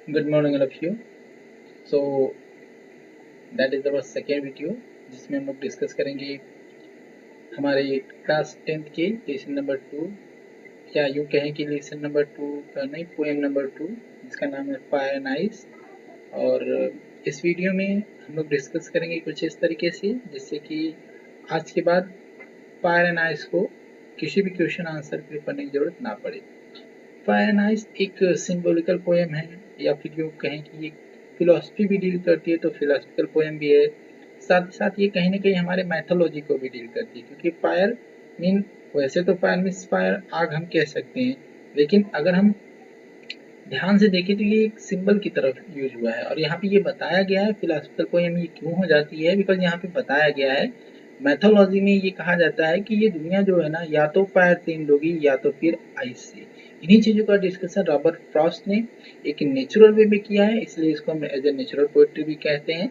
Good morning all of you. So that is our second video जिसमें हम लोग discuss करेंगे हमारे क्लास 10th के लेसन नंबर 2 या यूँ कहें कि लेसन नंबर 2 नहीं पोएम नंबर 2 जिसका नाम है फायर एंड आइस। और इस वीडियो में हम लोग डिस्कस करेंगे कुछ इस तरीके से जिससे कि आज के बाद फायर एंड आइस को किसी भी क्वेश्चन आंसर के लिए पढ़ने की जरूरत ना पड़े। फायर एंड आइस एक सिंबॉलिकल पोएम है या फिर यूँ कहें कि एक फिलॉसफी भी डील करती है, तो फिलोसफिकल पोएम भी है। साथ ही साथ ये कहीं ना कहीं हमारे मैथोलॉजी को भी डील करती है, क्योंकि फायर मीन वैसे तो फायर मीन्स फायर आग हम कह सकते हैं, लेकिन अगर हम ध्यान से देखें तो ये एक सिंबल की तरफ यूज हुआ है। और यहाँ पे ये बताया गया है फिलोसफिकल पोएम ये क्यों हो जाती है, बिकॉज यहाँ पे बताया गया है मैथोलॉजी में ये कहा जाता है कि ये दुनिया जो है ना या तो फायर से एंड होगी या तो फिर आइस से। इन्हीं चीज़ों का डिस्कशन रॉबर्ट फ्रॉस्ट ने एक नेचुरल वे में किया है, इसलिए इसको हम एज ए नेचुरल पोएट्री भी कहते हैं।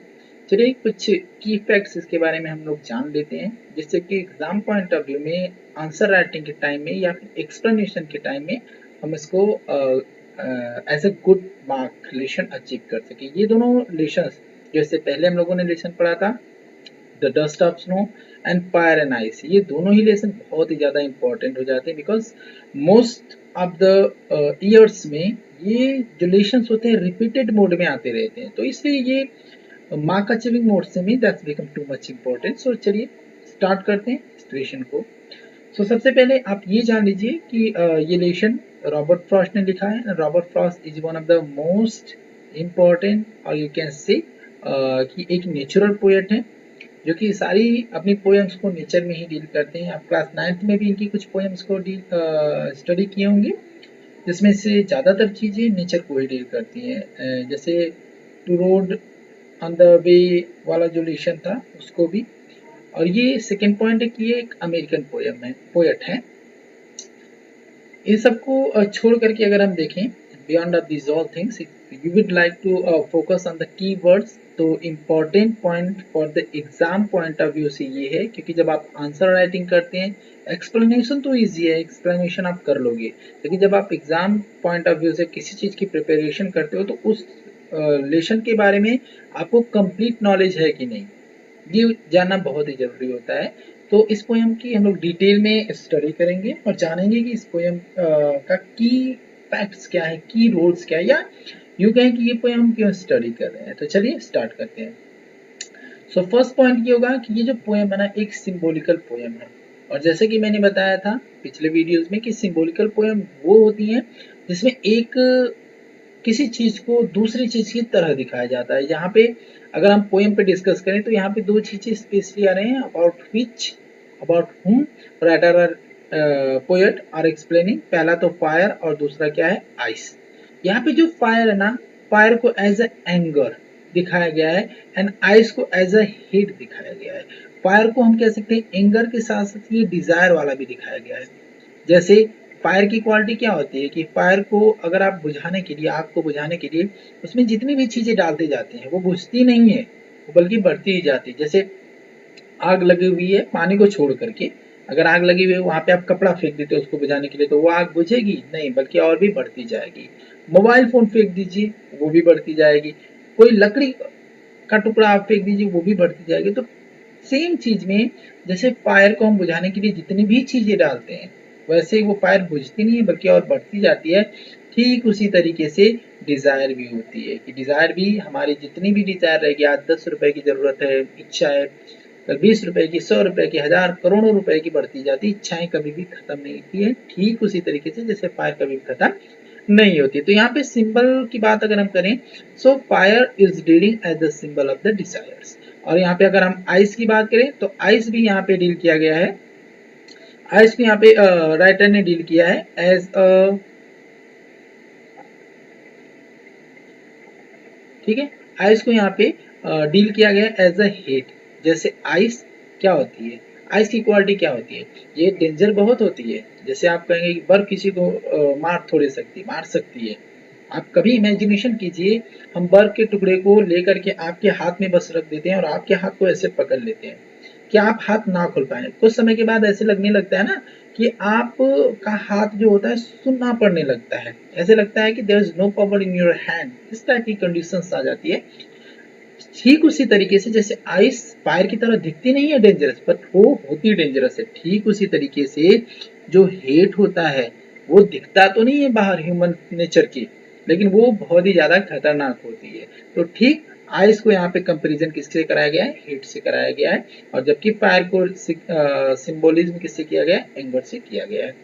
चलिए कुछ की फैक्ट्स इसके बारे में हम लोग जान लेते हैं, जिससे कि एग्जाम पॉइंट ऑफ व्यू में आंसर राइटिंग के टाइम में या फिर एक्सप्लेनेशन के टाइम में हम इसको as a good mark relation achieve कर सके। ये दोनों रिलेशन जैसे पहले हम लोगों ने रिलेशन पढ़ा था the dust of snow and fire and ice, ये दोनों ही लेसन बहुत ही ज़्यादा इंपॉर्टेंट हो जाते हैं, because most of the years में ये जो लेसन होते हैं रिपीटेड मोड में आते रहते हैं, तो इसलिए ये मार्क अचीविंग मोड से में that's become too much important. So चलिए स्टार्ट करते हैं इस लेसन को। सो सबसे पहले आप ये जान लीजिए कि ये लेसन रॉबर्ट फ्रॉस्ट ने लिखा है। Robert Frost is one of the most important और यू कैन से कि एक नेचुरल पोएट है जो कि सारी अपनी पोएम्स को नेचर में ही डील करते हैं। आप क्लास 9th में भी इनकी कुछ पोएम्स को स्टडी किए होंगे, जिसमें से ज़्यादातर चीज़ें नेचर को ही डील करती हैं, जैसे two road on the way वाला जो लेसन था उसको भी। और ये सेकेंड पॉइंट है कि ये एक अमेरिकन पोएट है। इन सबको छोड़ करके अगर हम देखें beyond of this all things you would like to focus on the key words, तो important point for the exam point of view से ये है, क्योंकि जब आप आंसर राइटिंग करते हैं एक्सप्लेनेशन तो ईजी है, एक्सप्लेनेशन आप कर लोगे, लेकिन जब आप एग्जाम पॉइंट ऑफ व्यू से किसी चीज़ की प्रिपरेशन करते हो तो उस लेसन के बारे में आपको कंप्लीट नॉलेज है कि नहीं, ये जानना बहुत ही जरूरी होता है। तो इस पोएम की हम लोग डिटेल में स्टडी करेंगे और जानेंगे कि इस पोएम का की फैक्ट्स क्या है, की रोल्स क्या है, या यूँ कहें कि ये पोएम हम क्यों स्टडी कर रहे हैं। तो चलिए स्टार्ट करते हैं। सो फर्स्ट पॉइंट ये होगा कि ये जो पोएम है ना एक सिंबॉलिकल पोएम है, और जैसे कि मैंने बताया था पिछले वीडियोस में कि सिंबॉलिकल पोएम वो होती हैं जिसमें एक किसी चीज को दूसरी चीज की तरह दिखाया जाता है। यहाँ पे अगर हम पोएम पे डिस्कस करें तो यहाँ पे दो चीजें स्पेशली आ रहे हैं, about which, about whom writer are poet are explaining. पहला तो फायर और दूसरा क्या है आइस। यहाँ पे जो फायर है ना, फायर को एज ए एंगर दिखाया गया है एंड आइस को एज अ हीट दिखाया गया है। फायर को हम कह सकते हैं एंगर के साथ साथ ये डिजायर वाला भी दिखाया गया है। जैसे फायर की क्वालिटी क्या होती है कि फायर को अगर आप बुझाने के लिए, आग को बुझाने के लिए उसमें जितनी भी चीजें डालते जाते हैं वो बुझती नहीं है, बल्कि बढ़ती ही जाती है। जैसे आग लगी हुई है पानी को छोड़ करके, अगर आग लगी हुई है वहां पे आप कपड़ा फेंक देते हो उसको बुझाने के लिए तो वो आग बुझेगी नहीं, बल्कि और भी बढ़ती जाएगी। मोबाइल फोन फेंक दीजिए वो भी बढ़ती जाएगी, कोई लकड़ी का टुकड़ा आप फेंक दीजिए वो भी बढ़ती जाएगी। तो सेम चीज में जैसे फायर को हम बुझाने के लिए जितनी भी चीजें डालते हैं वैसे ही वो फायर बुझती नहीं है बल्कि और बढ़ती जाती है। ठीक उसी तरीके से डिजायर भी होती है कि डिजायर भी हमारी जितनी भी डिजायर रहेगी, आज 10 रुपए की जरूरत है, इच्छा है, कल 20 रुपए की, 100 रुपए की, हजार करोड़ों रुपए की बढ़ती जाती, इच्छाएं कभी भी खत्म नहीं होती है। ठीक उसी तरीके से जैसे फायर कभी भी खत्म नहीं होती। तो यहाँ पे सिंबल की बात अगर हम करें, so fire is dealing as the symbol of the desires. और यहाँ पे अगर हम आइस की बात करें तो आइस भी यहाँ पे डील किया गया है। आइस को यहाँ पे राइटर ने डील किया है एज अ, ठीक है, आइस को यहाँ पे डील किया गया एज अ हेट। जैसे आइस क्या होती है, आइस की क्वालिटी क्या होती है, ये डेंजर बहुत होती है। जैसे आप कहेंगे कि बर्फ किसी को मार थोड़ी सकती, मार सकती है। आप कभी इमेजिनेशन कीजिए, हम बर्फ के टुकड़े को लेकर के आपके हाथ में बस रख देते हैं और आपके हाथ को ऐसे पकड़ लेते हैं, क्या आप हाथ ना खोल पाए? कुछ समय के बाद ऐसे लगने लगता है ना कि आप का हाथ जो होता है सुनना पड़ने लगता है, ऐसे लगता है कि there is no power in your hand, इस टाइप की कंडीशंस आ जाती है। ठीक उसी तरीके से जैसे आइस फायर की तरह दिखती नहीं है डेंजरस, बट वो होती डेंजरस है, ठीक उसी तरीके से जो हेट होता है वो दिखता तो नहीं है बाहर ह्यूमन नेचर की, लेकिन वो बहुत ही ज्यादा खतरनाक होती है। तो ठीक आइस को यहाँ पे कंपैरिजन किससे कराया गया है, हेट से कराया गया है, और जबकि फायर को सिंबोलिज्म किससे किया गया है, एंगर से किया गया है।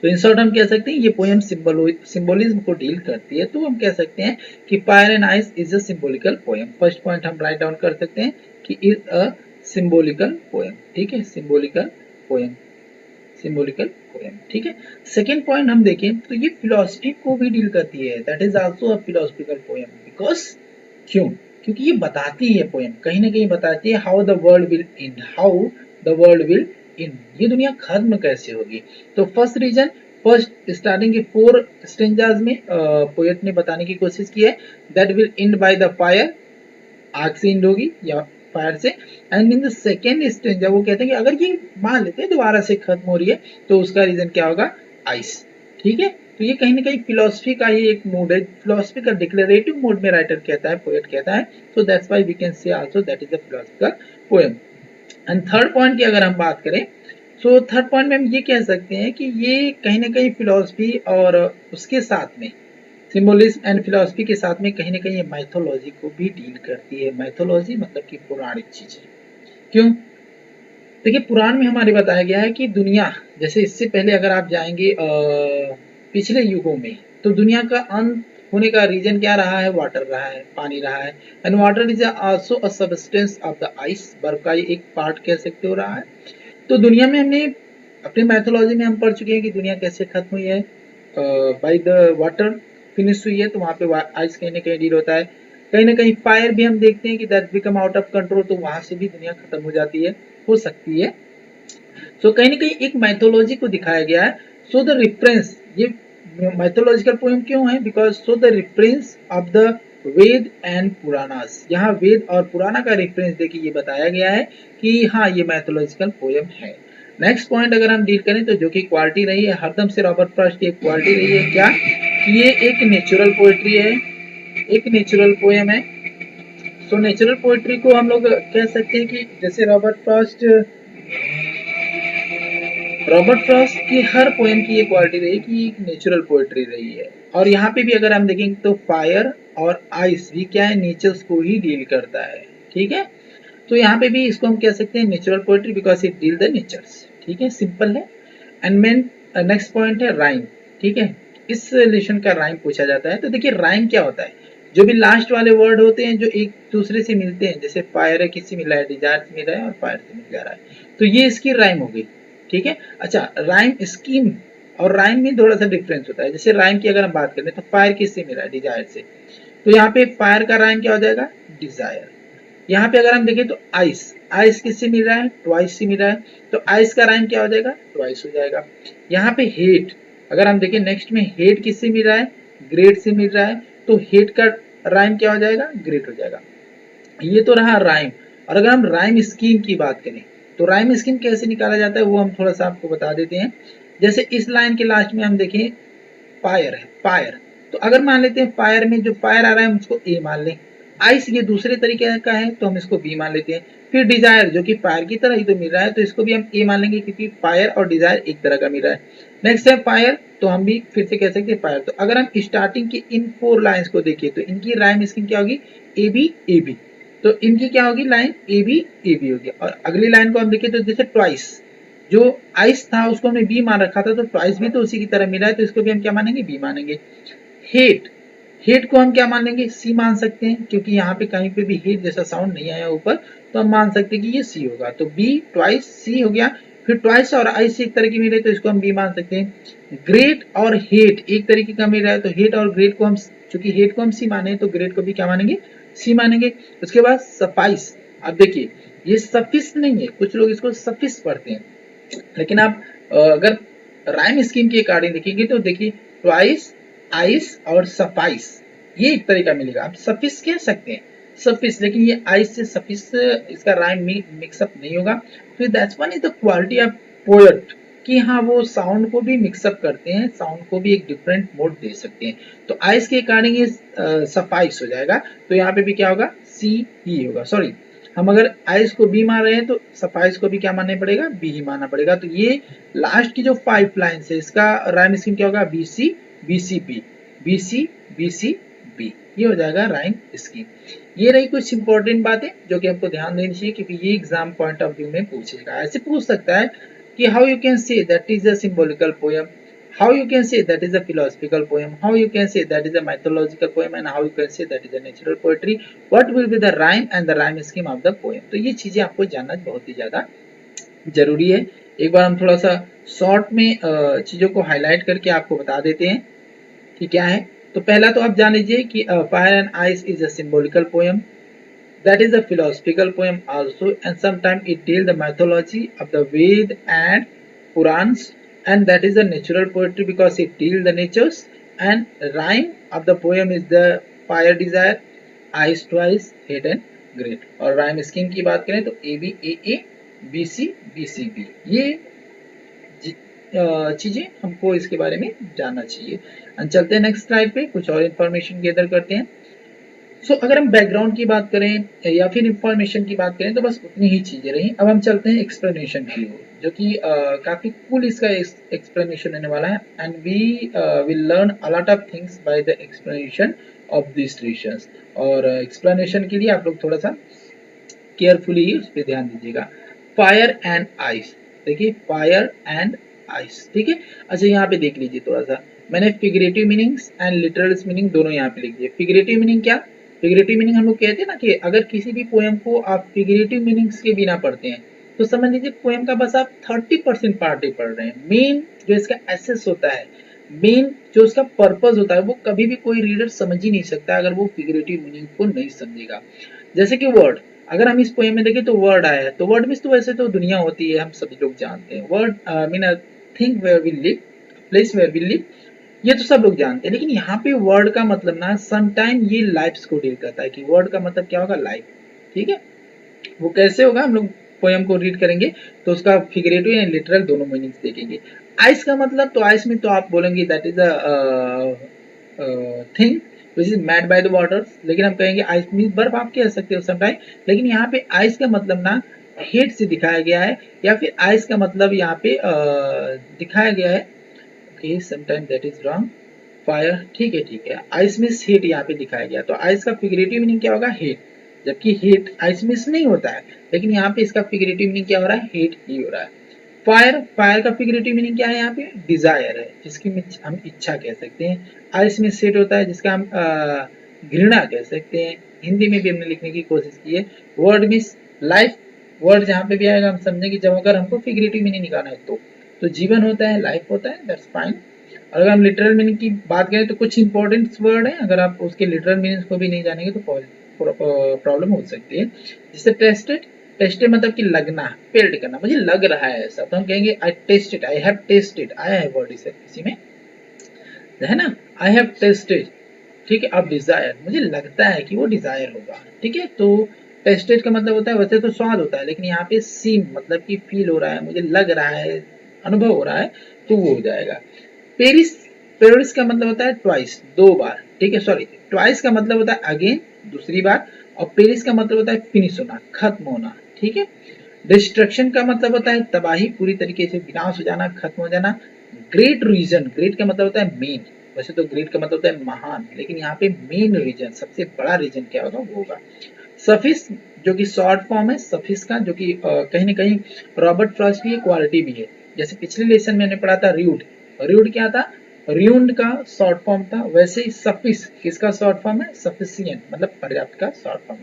तो इन शॉर्ट हम कह सकते हैं ये पोएम सिंबोलिज्म को डील करती है, तो हम कह सकते हैं कि fire and ice is a symbolical poem. First point हम राइट डाउन कर सकते हैं कि इज अ सिंबॉलिकल पोएम, ठीक है, सिंबॉलिकल पोएम, सिंबॉलिकल पोएम, ठीक है। सेकेंड पॉइंट हम देखें तो ये फिलोसफी को भी डील करती है, that is also a philosophical poem, because क्यों, क्योंकि ये बताती है पोएम, कहीं ना कहीं बताती है how the world will and, how the world will in, ये दुनिया खत्म कैसे होगी। तो फर्स्ट रीजन, फर्स्ट स्टार्टिंग के 4 स्टेंजाज में पोएट ने बताने की कोशिश की है that will and by the fire, आग से एंड होगी या फायर से। And in the second stanza वो कहते हैं कि अगर ये मान लेते हैं दोबारा से खत्म हो रही है तो उसका रीजन क्या होगा, आइस, ठीक है। तो ये कहीं ना कहीं फिलोसफी का ही एक मूड है, फिलोसफी का डिक्लेरेटिव मोड में राइटर कहता है, पोएट कहता है, so that's why we can say also that is a philosophical poem. And third point की अगर हम बात करें, सो थर्ड पॉइंट में हम ये कह सकते हैं कि ये कहीं ना कहीं फिलोसफी और उसके साथ में सिंबोलिज्म एंड फिलोसफी के साथ में कहीं ना कहीं ये माइथोलॉजी को भी डील करती है। माइथोलॉजी मतलब कि पौराणिक चीजें, क्यों, देखिए पुराण में हमारे बताया गया है कि दुनिया, जैसे इससे पहले अगर आप जाएंगे पिछले युगों में, तो दुनिया का अंत होने का रीजन क्या रहा है, वाटर रहा है, पानी रहा है। And water is also a substance of the ice, बर्फ का एक पार्ट कह सकते हो रहा है। तो दुनिया में हमने अपने मैथोलॉजी में हम पढ़ चुके हैं कि दुनिया कैसे खत्म हुई है, बाय द वाटर फिनिश हुई है, तो वहां पे आइस कहीं ना कहीं डील होता है। कहीं ना कहीं फायर भी हम देखते हैं कि that become out of control, तो वहां से भी दुनिया खत्म हो जाती है, हो सकती है। सो कहीं ना कहीं एक मैथोलॉजी को दिखाया गया है। सो द रिफरेंस, ये मैथोलॉजिकल पोएम क्यों है, because so the reference of the Veda and Puranas, यहाँ वेद और पुराना का रेफरेंस देखिए ये बताया गया है कि हाँ ये मैथोलॉजिकल पोएम है। नेक्स्ट पॉइंट अगर हम डील करें तो जो कि क्वालिटी रही है हरदम से रॉबर्ट फ्रॉस्ट की एक क्वालिटी रही है क्या, कि ये एक नेचुरल पोएट्री है, एक नेचुरल पोएम है। सो नेचुरल पोएट्री को हम लोग कह सकते हैं कि जैसे रॉबर्ट फ्रॉस्ट की हर पोएम की ये क्वालिटी रही कि एक नेचुरल पोएट्री रही है। और यहाँ पे भी अगर हम देखेंगे तो फायर और आइस भी क्या है, नेचर्स को ही डील करता है, ठीक है। तो यहाँ पे भी इसको हम कह सकते हैं natural poetry because it deal the natures, ठीक है, सिंपल है। एंड मेन नेक्स्ट पॉइंट है राइम, ठीक है, इस रिलेशन का राइम पूछा जाता है। तो देखिए राइम क्या होता है, जो भी लास्ट वाले वर्ड होते हैं जो एक दूसरे से मिलते हैं, जैसे फायर है किससे मिला है, डिजायर से मिला है और फायर से मिल जा रहा है, तो ये इसकी राइम हो गई, ठीक है। अच्छा राइम स्कीम और राइम में थोड़ा सा डिफरेंस होता है। जैसे राइम की अगर हम बात करें तो फायर किससे मिला है, डिजायर से, तो यहाँ पे फायर का राइम क्या हो जाएगा, डिजायर। यहाँ पे अगर हम देखें तो आइस, आइस किससे मिल रहा है, ट्वाइस से मिल रहा है, तो आइस का राइम क्या हो जाएगा, ट्वाइस हो जाएगा। यहाँ पे हेट अगर हम देखें नेक्स्ट में, हेट किससे मिल रहा है, ग्रेट से मिल रहा है, तो हेट का राइम क्या हो जाएगा, ग्रेट हो जाएगा। ये तो रहा राइम। और अगर हम राइम स्कीम की बात करें तो राइम स्कीम कैसे निकाला जाता है वो हम थोड़ा सा आपको बता देते हैं। जैसे इस लाइन के लास्ट में हम देखें फायर है, फायर, तो अगर मान लेते हैं फायर में जो फायर आ रहा है हम उसको ए मान लें, आइस ये दूसरे तरीके का है तो हम इसको बी मान लेते हैं। फिर डिजायर जो कि फायर की तरह ही तो मिल रहा है तो इसको भी हम ए मान लेंगे क्योंकि फायर और डिजायर एक तरह का मिल रहा है। नेक्स्ट है फायर, तो हम भी फिर से कह सकते हैं फायर। तो अगर हम स्टार्टिंग की इन 4 लाइंस को देखिए तो इनकी राइम स्कीम क्या होगी, ए बी ए बी, तो इनकी क्या होगी लाइन, ए बी होगी। और अगली लाइन को हम देखें तो जैसे ट्वाइस, जो आइस था उसको हमने बी मान रखा था तो ट्वाइस भी तो उसी की तरह मिला है तो इसको भी हम क्या मानेंगे, बी मानेंगे। हेट, हेट को हम क्या मान लेंगे, सी मान सकते हैं क्योंकि यहाँ पे कहीं पे भी हेट जैसा साउंड नहीं आया ऊपर, तो हम मान सकते हैं कि ये सी होगा, तो बी ट्वाइस सी हो गया। फिर ट्वाइस और आइस एक तरह की मिले तो इसको हम बी मान सकते हैं। ग्रेट और हेट एक तरीके का मिल रहा है तो हेट और ग्रेट को हम, चूंकि हेट को हम सी माने तो ग्रेट को भी क्या मानेंगे, सी मानेंगे। उसके बाद सफाइस, अब देखिए ये सफिस नहीं है, कुछ लोग इसको सफिस पढ़ते हैं, लेकिन आप अगर राइम स्कीम के अकॉर्डिंग देखेंगे तो देखिए ट्वाइस, आइस और सफाइस ये एक तरीका मिलेगा। आप सफिस कह सकते हैं, सफिस, लेकिन ये आइस से सफिस इसका राइम मिक्सअप नहीं होगा। तो that's one is the quality of poet, कि हाँ वो साउंड को भी मिक्सअप करते हैं, साउंड को भी एक डिफरेंट मोड दे सकते हैं। तो आइस के अकॉर्डिंग ये सफाइस हो जाएगा। तो यहाँ पे भी क्या होगा, सी ही होगा। सॉरी, हम अगर आइस को बी मान रहे हैं तो सफाइस को भी क्या मानना पड़ेगा, बी ही मानना पड़ेगा। तो ये लास्ट की जो 5 लाइन्स है इसका राइम स्कीम क्या होगा, B C B C B, B C B C B, ये हो जाएगा राइम स्कीम। ये रही कुछ इंपॉर्टेंट बातें जो कि आपको ध्यान देनी चाहिए, क्योंकि ये एग्जाम पॉइंट ऑफ व्यू में पूछेगा। ऐसे पूछ सकता है कि how you can say that is a symbolical poem, how you can say that is a philosophical poem, how you can say that is a mythological poem, and how you can say that is a natural poetry, what will be the rhyme and the rhyme scheme of the poem। तो ये चीजें आपको जानना बहुत ही ज्यादा जरूरी है। एक बार हम थोड़ा सा शॉर्ट में चीजों को हाईलाइट करके आपको बता देते हैं कि क्या है। तो पहला तो आप जान लीजिए कि fire and ice is a symbolical poem, that is a philosophical poem also, and sometimes it deals the mythology of the Ved and Purans, and that is a natural poetry because it deals the natures, and rhyme of the poem is the fire desire, ice twice, hate and great। और rhyme scheme की बात करें तो A B A A B C B C B, ये चीजें हमको इसके बारे में जानना चाहिए। चलते हैं नेक्स्ट स्लाइड पे, कुछ और इन्फॉर्मेशन गैदर करते हैं। अगर हम बैकग्राउंड की बात करें या फिर इंफॉर्मेशन की बात करें तो बस उतनी ही चीजें रही। अब हम चलते हैं एक्सप्लेनेशन की ओर, जो कि काफी कूल इसका एक्सप्लेनेशन रहने वाला है, and we will learn a lot of things by the explanation of this relations. और एक्सप्लेनेशन के लिए आप लोग थोड़ा सा केयरफुली उस पर ध्यान दीजिएगा। फायर एंड आइस, देखिए फायर एंड आइस, ठीक है। अच्छा यहाँ पे देख लीजिए थोड़ा सा, मैंने figurative meanings and literal meaning दोनों यहाँ पे लिख दिए। फिगरेटिव मीनिंग क्या, फिगरेटिव मीनिंग हम लोग कहते हैं ना कि अगर किसी भी पोएम को आप फिगरेटिव मीनिंग्स के बिना पढ़ते हैं तो समझ लीजिए पोएम का बस आप 30% पार्ट ही पढ़ रहे हैं। मेन जो इसका एसेस होता है, मेन जो उसका पर्पस होता है, वो कभी भी कोई रीडर समझ ही नहीं सकता अगर वो फिगरेटिव मीनिंग को नहीं समझेगा। जैसे कि वर्ड, अगर हम इस पोएम में देखें तो वर्ड आया है, तो वर्ड मीन्स तो वैसे तो दुनिया होती है, हम सभी लोग जानते हैं। Word mean a thing where we live, place where we live, ये तो सब लोग जानते हैं। लेकिन यहाँ पे वर्ड का मतलब ना समटाइम ये लाइफ्स को डील करता है, कि वर्ड का मतलब क्या होगा, लाइफ, ठीक है। वो कैसे होगा, हम लोग पोएम को रीड करेंगे तो उसका फिगरेटिव एंड लिटरल दोनों मीनिंग्स देखेंगे। आइस का मतलब, तो आइस में तो आप बोलेंगे that is a thing which is made by the waters, लेकिन हम कहेंगे आइस मीन बर्फ, आप कह सकते हो समटाइम। लेकिन यहाँ पे आइस का मतलब ना हेट से दिखाया गया है, या फिर आइस का मतलब यहाँ पे दिखाया गया है, okay sometime that is wrong, fire, ठीक है, आइस मीन्स हीट यहाँ पे दिखाया गया। तो आइस का फिगरेटिव मीनिंग क्या होगा, हीट, जबकि हीट आइस मीन्स नहीं होता है, लेकिन यहाँ पे इसका फिगरेटिव मीनिंग क्या हो रहा है, हीट ही हो रहा है। फायर, फायर का फिगरेटिव मीनिंग क्या है, यहाँ पे डिजायर है, जिसकी हम इच्छा कह सकते हैं। आइस मीन्स हीट होता है, जिसका हम घृणा कह सकते हैं। हिंदी में भी हमने लिखने की कोशिश की है। वर्ड मीन्स लाइफ, वर्ड जहाँ पे भी आएगा हम समझेंगे जब अगर हमको फिगरेटिव मीनिंग निकालना है तो जीवन होता है, लाइफ होता है, दैट्स फाइन। अगर हम लिटरल मीनिंग की बात करें तो कुछ इंपॉर्टेंट वर्ड है, अगर आप उसके लिटरल मीनिंग को भी नहीं जानेंगे तो प्रॉब्लम हो सकती है। जैसे टेस्टेड, टेस्टेड मतलब कि लगना, फेल्ड करना, मुझे लग रहा है ऐसा, तो हम कहेंगे I tasted, I have tested, आया है वर्ड इसे किसी में, है ना, आई हैव टेस्टेड, ठीक है। अब डिजायर, मुझे लगता है कि वो डिजायर होगा, ठीक है। तो टेस्टेड का मतलब होता है, वैसे तो स्वाद होता है, लेकिन यहाँ पे सीम मतलब कि फील हो रहा है, मुझे लग रहा है, अनुभव हो रहा है, तो वो हो जाएगा। पेरिस, पेरिस का मतलब होता है ट्वाइस, दो बार, ठीक है। सॉरी, ट्वाइस का मतलब होता है अगेन, दूसरी बार, और पेरिस का मतलब होता है फिनिश होना, खत्म होना, ठीक है। डिस्ट्रक्शन का मतलब होता है तबाही, पूरी तरीके से विनाश हो जाना, खत्म हो जाना। ग्रेट रीजन, ग्रेट का मतलब होता है मेन, वैसे तो ग्रेट का मतलब होता है महान, लेकिन यहाँ पे मेन रीजन, सबसे बड़ा रीजन क्या होगा, वो होगा। सफिस, जो कि शॉर्ट फॉर्म है सफिस का, जो कि कहीं ना कहीं रॉबर्ट फ्रॉस्ट की क्वालिटी भी है। जैसे पिछले लेसन में मैंने पढ़ा था र्यूड, र्यूड क्या था, र्यूंड का शॉर्ट फॉर्म था, वैसे ही सफिस किसका शॉर्ट फॉर्म है, सफिशिएंट मतलब पर्याप्त का शॉर्ट फॉर्म।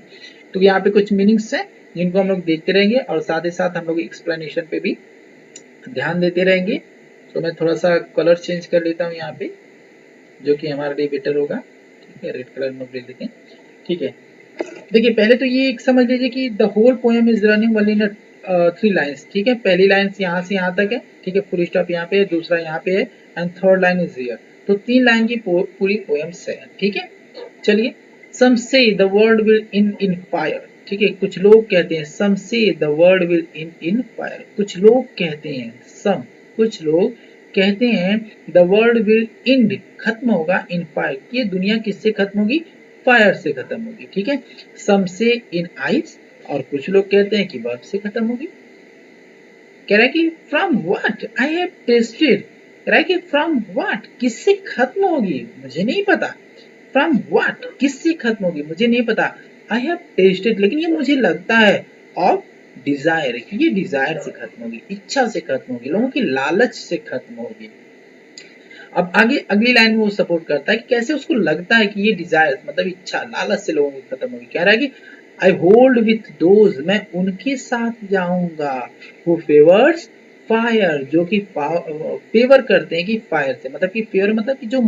तो यहाँ पे कुछ मीनिंग्स है जिनको हम लोग देखते रहेंगे, और साथ ही साथ हम लोग एक्सप्लेनेशन पे भी ध्यान देते रहेंगे। तो मैं थोड़ा सा कलर चेंज कर लेता हूँ यहाँ पे, जो कि हमारे लिए बेटर होगा, ठीक है। रेड कलर में ले लेते हैं, ठीक है। देखिए पहले तो ये एक समझ लीजिए कि the whole poem is running only in 3 lines, ठीक है। पहली लाइन यहाँ से यहाँ तक है, ठीक है, फुल स्टॉप यहाँ पे है, दूसरा यहाँ पे है, and third line is here. तो 3 लाइन की पूरी पोएम से है, ठीक है। चलिए, सम से the world will in fire, ठीक है। कुछ लोग कहते हैं, सम से the world will in fire, कुछ लोग कहते हैं, सम कुछ लोग कहते हैं द वर्ल्ड विल एंड, खत्म होगा, इन फायर, ये दुनिया किससे खत्म होगी? फायर से खत्म होगी, ठीक है। सम से इन आइस, और कुछ लोग कहते हैं कि बर्फ से खत्म होगी। कह रहा है कि from what I have tested, कह रहा है कि फ्रॉम व्हाट, किससे खत्म होगी मुझे नहीं पता। फ्रॉम व्हाट, किससे खत्म होगी मुझे नहीं पता। आई हैव टेस्टेड, लेकिन ये मुझे लगता है, ऑफ डिजायर, ये डिजायर से खत्म होगी, इच्छा से खत्म होगी, लोगों की लालच से खत्म होगी। अब आगे अगली लाइन में वो सपोर्ट करता है कि कैसे उसको लगता है कि ये डिजायर मतलब इच्छा, लालच से लोगों की खत्म होगी। कह रहा है कि आई होल्ड विथ दोज, मैं उनके साथ जाऊंगा, हु फेवर्स फायर, जो कि फेवर करते हैं कि फायर से, मतलब कि फेवर मतलब कि जो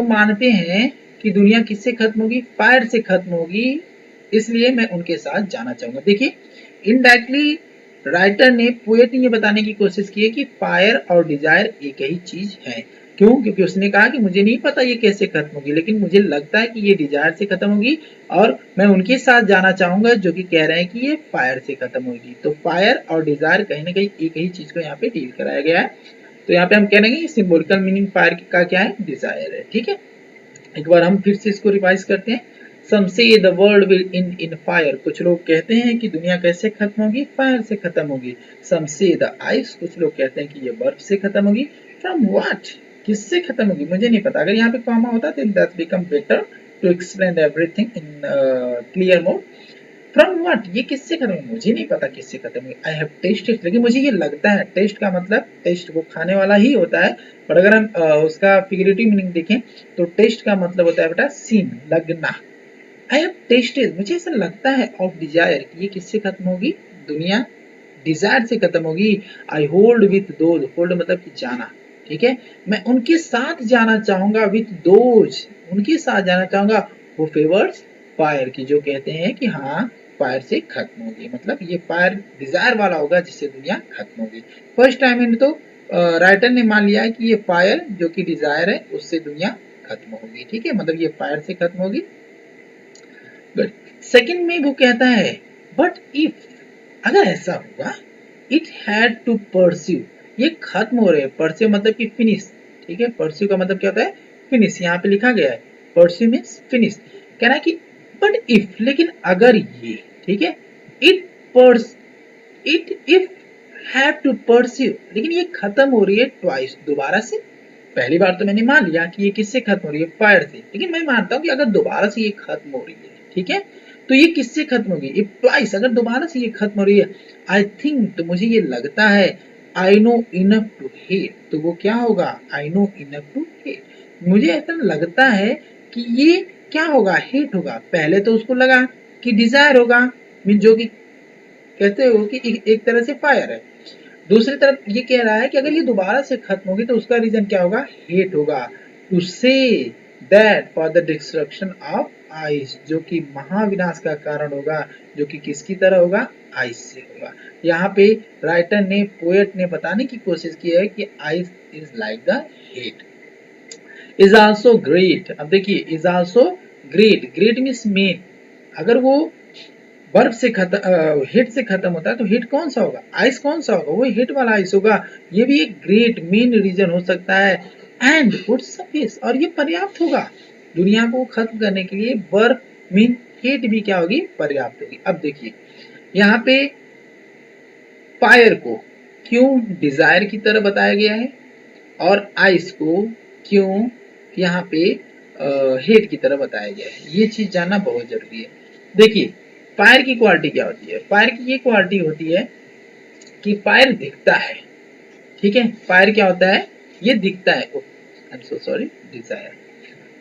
मानते हैं कि दुनिया किससे खत्म होगी? फायर से खत्म होगी, इसलिए मैं उनके साथ जाना चाहूंगा। देखिए इनडायरेक्टली राइटर ने, पोएट ने ये बताने की कोशिश की है कि फायर और डिजायर एक ही चीज है। क्यों? क्योंकि उसने कहा कि मुझे नहीं पता ये कैसे खत्म होगी, लेकिन मुझे लगता है कि ये डिजायर से खत्म होगी और मैं उनके साथ जाना चाहूंगा जो कि कह रहे हैं कि ये फायर से खत्म होगी। तो फायर और डिजायर कहीं ना कहीं एक ही चीज को यहाँ पे डील कराया गया है। तो यहाँ पे हम कह रहे हैं सिंबॉलिकल मीनिंग फायर का क्या है? डिजायर है, ठीक है। एक बार हम फिर से इसको रिवाइज करते हैं। सम से the world will and in fire, कुछ लोग कहते हैं कि दुनिया कैसे खत्म होगी? फायर से खत्म होगी। सम से द आइस, कुछ लोग कहते हैं कि ये बर्फ से खत्म होगी। फ्रॉम व्हाट, किससे खत्म होगी मुझे नहीं पता। अगर यहाँ पे कॉमा होता तो that become better to explain everything in clear mode. From what, ये किससे खत्म होगी मुझे नहीं पता किससे खत्म होगी। आई हैव टेस्टेड, लेकिन मुझे ये लगता है। टेस्ट का मतलब, टेस्ट वो खाने वाला ही होता है, पर अगर हम उसका फिगरेटिव मीनिंग देखें तो टेस्ट का मतलब होता है बेटा सीन, लगना। आई हैव टेस्टेड, मुझे ऐसा लगता है, ऑफ डिजायर, ये किससे खत्म होगी? दुनिया डिजायर से खत्म होगी। I hold with those, hold मतलब कि जाना, ठीक है। मैं उनके साथ जाना चाहूंगा, विथ दोज, उनके साथ जाना चाहूंगा, वो फेवर्स फायर की, जो कहते हैं कि हाँ फायर से खत्म होगी, मतलब ये फायर डिजायर वाला होगा जिससे दुनिया खत्म होगी। फर्स्ट टाइम में तो राइटर ने मान लिया है कि ये फायर जो कि डिजायर है उससे दुनिया खत्म होगी, ठीक है, मतलब ये फायर से खत्म होगी। गुड। सेकंड में वो कहता है बट इफ, अगर ऐसा हुआ, इट हैड टू परस्यू, ये खत्म हो रहे हैं, परस्यू मतलब कि फिनिश, ठीक है, परस्यू का मतलब क्या होता है? फिनिश, यहाँ पे लिखा गया है परस्यू मीन्स फिनिश। कह रहा है कि बट इफ, लेकिन अगर ये, ठीक है, it purse, it if have to pursue, लेकिन ये खत्म हो रही है ट्वाइस, दोबारा से। पहली बार तो मैंने मान लिया कि ये किससे खत्म हो रही है? फायर से, लेकिन मैं मानता हूं कि अगर दोबारा से ये खत्म हो रही है, ठीक है, तो ये किससे खत्म होगी? इफ ट्वाइस, अगर दोबारा से ये खत्म हो रही है, आई थिंक, तो मुझे ये लगता है, I know enough to hate, तो वो क्या होगा? I know enough to hate, मुझे ऐसा लगता है कि ये क्या होगा? हेट होगा। पहले तो उसको लगा कि डिजायर होगा, मीन जो कि कहते हो कि एक तरह से फायर है। दूसरी तरफ ये कह रहा है कि अगर ये दोबारा से खत्म होगी तो उसका रीजन क्या होगा? हेट होगा। To say that for the destruction of ice, जो कि महाविनाश का कारण होगा, जो कि किसकी तरह होगा? आइस से होगा। यहाँ पे राइटर ने, पोएट ने बताने की कोशिश की है कि ice is like the hate, is also great. अब देखिए is also great, great means main, अगर वो बर्फ से खत्म, हिट से खत्म होता है तो हिट कौन सा होगा? आइस कौन सा होगा? वो हिट वाला आइस होगा। ये भी एक ग्रेट मेन रीजन हो सकता है। एंड वुड सफिस, और ये पर्याप्त होगा दुनिया को खत्म करने के लिए। बर्फ मीन हीट भी क्या होगी? पर्याप्त होगी। अब देखिए यहाँ पे फायर को क्यों डिजायर की तरह बताया गया है और आइस को क्यों यहाँ पे हेट की तरह बताया गया है, ये चीज जानना बहुत जरूरी है। देखिए फायर की क्वालिटी क्या होती है? फायर की ये क्वालिटी होती है कि फायर दिखता है, ठीक है। फायर क्या होता है? ये दिखता है। I am so sorry, desire.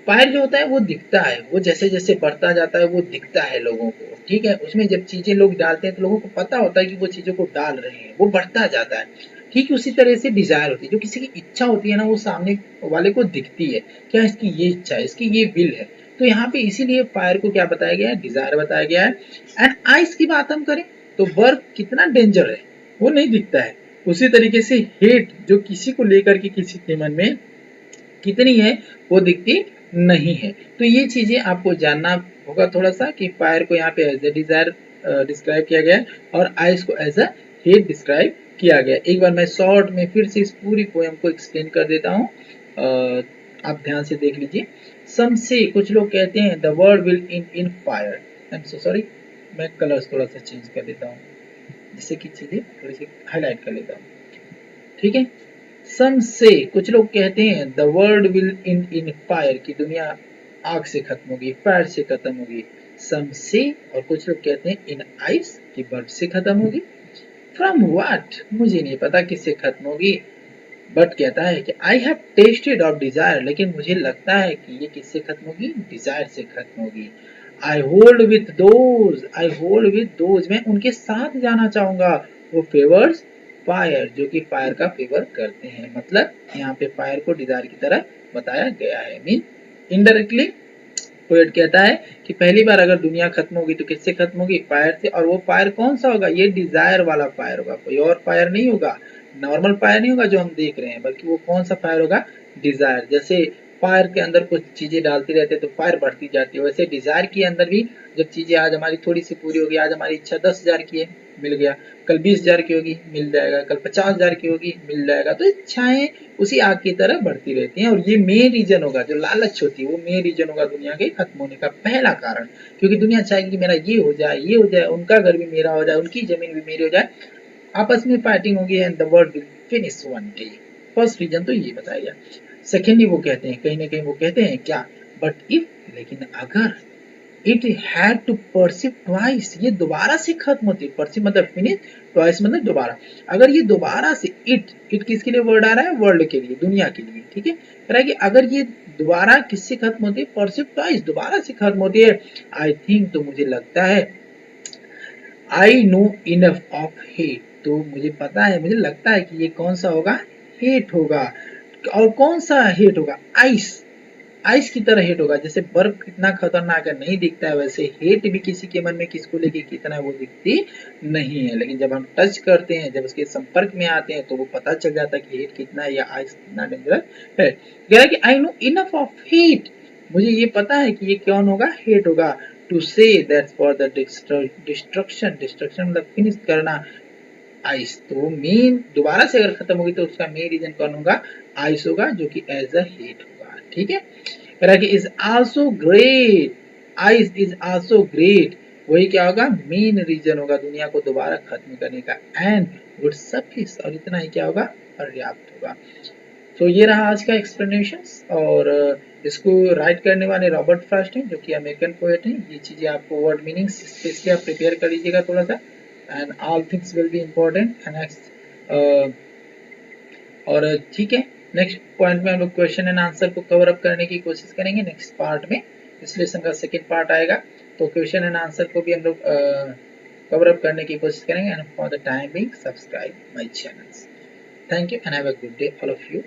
Fire जो होता है वो दिखता है, वो जैसे जैसे बढ़ता जाता है वो दिखता है लोगों को, ठीक है। उसमें जब चीजें लोग डालते हैं तो लोगों को पता होता है कि वो चीजों को डाल रहे हैं, वो बढ़ता जाता है। ठीक उसी तरह से डिजायर होती है, जो किसी की इच्छा होती है ना, वो सामने वाले को दिखती है, क्या इसकी ये इच्छा है, इसकी ये विल है। तो यहाँ पे इसीलिए फायर को क्या बताया गया है? डिजायर बताया गया है। एंड आइस की बात हम करें तो बर्फ कितना डेंजर है वो नहीं दिखता है। उसी तरीके से हेट जो किसी को लेकर के किसी के मन में कितनी है वो दिखती नहीं है। तो ये चीजें आपको जानना होगा थोड़ा सा कि फायर को यहाँ पे एज ए डिजायर डिस्क्राइब किया गया है और आइस को एज अ हेट डिस्क्राइब किया गया। एक बार मैं शॉर्ट में फिर से इस पूरी पोएम को एक्सप्लेन कर देता हूँ, आप ध्यान से देख लीजिए। सम से, कुछ लोग कहते हैं, the world will in fire. I am so sorry, मैं कलर्स थोड़ा सा चेंज कर देता हूँ जिससे कि चीजें थोड़ी सी हाईलाइट कर लेता हूँ, ठीक है। सम से, कुछ लोग कहते हैं, the world will in fire, की दुनिया आग से खत्म होगी, फायर से खत्म होगी। सम से, और कुछ लोग कहते हैं, इन आइस, की बर्फ से खत्म होगी। फ्रॉम व्हाट, मुझे नहीं पता किससे खत्म होगी, बट कहता है कि I have tested of desire, लेकिन मुझे लगता है कि ये किससे खत्म होगी, डिजायर से खत्म होगी। I hold with those, I hold with those, मैं उनके साथ जाना चाहूंगा, वो फेवर्स फायर, जो कि फायर का फेवर करते हैं। मतलब यहाँ पे फायर को डिजायर की तरह बताया गया है। मीन इनडायरेक्टली पोएट कहता है कि पहली बार अगर दुनिया खत्म होगी तो किससे खत्म होगी, फायर से। और वो फायर कौन सा होगा, ये डिजायर वाला फायर होगा, कोई और फायर नहीं होगा, नॉर्मल फायर नहीं होगा जो हम देख रहे हैं, बल्कि वो कौन सा फायर होगा, डिजायर। जैसे फायर के अंदर कुछ चीजें डालते रहते हैं तो फायर बढ़ती जाती है, वैसे डिजायर के अंदर भी जब चीजें आज हमारी थोड़ी सी पूरी होगी, आज हमारी इच्छा 10,000 की है, मिल गया, कल 20,000 की होगी, मिल जाएगा, कल 50,000 की होगी, मिल जाएगा। तो इच्छाएं उसी आग की तरह बढ़ती रहती हैं, और ये मेन रीजन होगा, जो लालच होती है वो मेन रीजन होगा दुनिया के खत्म होने का पहला कारण। क्योंकि दुनिया चाहेगी कि मेरा ये हो जाए, ये हो जाए, उनका घर भी मेरा हो जाए, उनकी जमीन भी मेरी हो जाए, आपस में फाइटिंग होगी, and the world will finish one day. First reason तो ये बताया गया। सेकेंडली वो कहते हैं, कहीं ना कहीं वो कहते हैं क्या, बट इफ, लेकिन अगर, it had to perceive twice, ये दोबारा से खत्म होती है, परसिव मतलब फिनिश, ट्वाइस मतलब दोबारा। अगर ये दोबारा से, इट किसके लिए वर्ड आ रहा है, वर्ल्ड के लिए, दुनिया के लिए, ठीक है। कह रहा है कि अगर ये दोबारा किससे खत्म होती है, परसिव ट्वाइस, दोबारा से खत्म होती है, आई थिंक, तो मुझे लगता है, I know enough of hate, तो मुझे पता है, मुझे लगता है कि ये कौन सा होगा, हेट होगा। और कौन सा हेट होगा, आइस, आइस की तरह हेट होगा। जैसे बर्फ कितना खतरनाक है, नहीं दिखता है, वैसे हेट भी किसी के मन में किसको लेके कितना है वो दिखती नहीं है, लेकिन जब हम टच करते हैं, जब उसके संपर्क में आते हैं, तो वो पता चल जाता है कि हेट कितना है या आइस कितना डेंजरस है। कह रहा है कि आई नो इनफ ऑफ हेट, मुझे ये पता है कि ये कौन होगा, हेट होगा। टू से that's for the destruction, destruction मतलब फिनिश करना, आइस, तो मेन दोबारा से अगर खत्म होगी तो उसका मेन रीजन कौन होगा, आइस होगा, जो कि एज अ हीट होगा, ठीक है। कह रहा है कि is also great, ice is also great, वही क्या होगा, मेन रीजन होगा दुनिया को दोबारा खत्म करने का, एंड वुड सफिश, और इतना ही क्या होगा, पर्याप्त होगा। तो ये रहा आज का एक्सप्लेनेशन, और इसको राइट करने वाले रॉबर्ट फ्रॉस्ट हैं, जो कि अमेरिकन पोएट हैं। ये चीजें आपको वर्ड मीनिंग स्पेशली आप प्रिपेयर कर लीजिएगा थोड़ा सा, and all things will be important. और ठीक है, नेक्स्ट पॉइंट में हम लोग क्वेश्चन एंड आंसर को कवर अप करने की कोशिश करेंगे नेक्स्ट पार्ट में। इस लेसन का सेकेंड पार्ट आएगा, तो क्वेश्चन एंड आंसर को भी हम लोग कवर अप करने की कोशिश करेंगे। And for the time being subscribe my channels. Thank you and have a good day all of you.